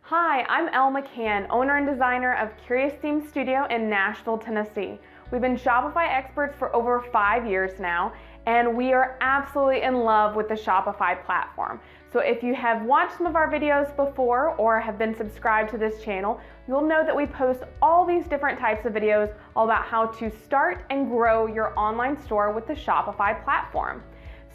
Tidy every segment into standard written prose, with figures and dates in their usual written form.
Hi, I'm Elle McCann, owner and designer of Curious Theme Studio in Nashville, Tennessee. We've been Shopify experts for over 5 years now, and we are absolutely in love with the Shopify platform. So if you have watched some of our videos before or have been subscribed to this channel, you'll know that we post all these different types of videos all about how to start and grow your online store with the Shopify platform.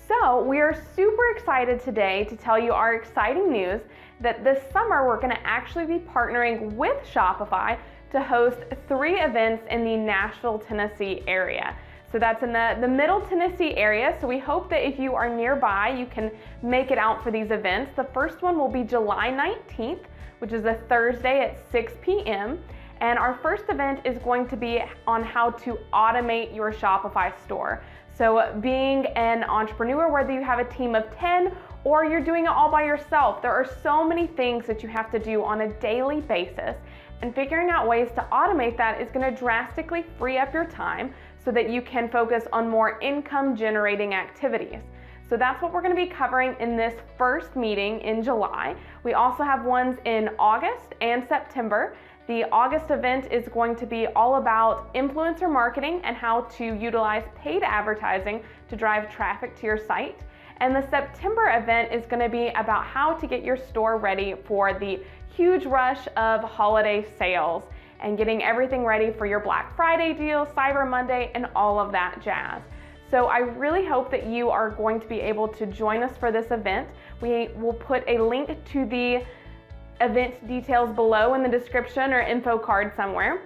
So we are super excited today to tell you our exciting news that this summer we're going to actually be partnering with Shopify to host 3 events in the Nashville, Tennessee area. So that's in the Middle Tennessee area, so we hope that if you are nearby, you can make it out for these events. The first one will be July 19th, which is a Thursday at 6 p.m. And our first event is going to be on how to automate your Shopify store. So being an entrepreneur, whether you have a team of 10 or you're doing it all by yourself, there are so many things that you have to do on a daily basis. And figuring out ways to automate that is going to drastically free up your time so that you can focus on more income generating activities. So that's what we're going to be covering in this first meeting in July. We also have ones in August and September. The August event is going to be all about influencer marketing and how to utilize paid advertising to drive traffic to your site. And the September event is going to be about how to get your store ready for the huge rush of holiday sales and getting everything ready for your Black Friday deal, Cyber Monday, and all of that jazz. So I really hope that you are going to be able to join us for this event. We will put a link to the event details below in the description or info card somewhere.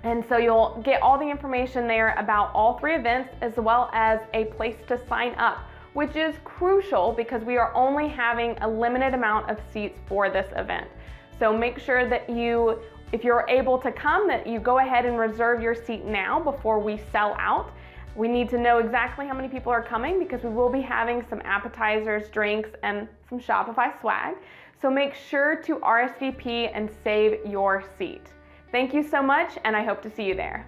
And so you'll get all the information there about all 3 events as well as a place to sign up, which is crucial because we are only having a limited amount of seats for this event. So make sure that if you're able to come, that you go ahead and reserve your seat now before we sell out. We need to know exactly how many people are coming because we will be having some appetizers, drinks, and some Shopify swag. So make sure to RSVP and save your seat. Thank you so much, and I hope to see you there.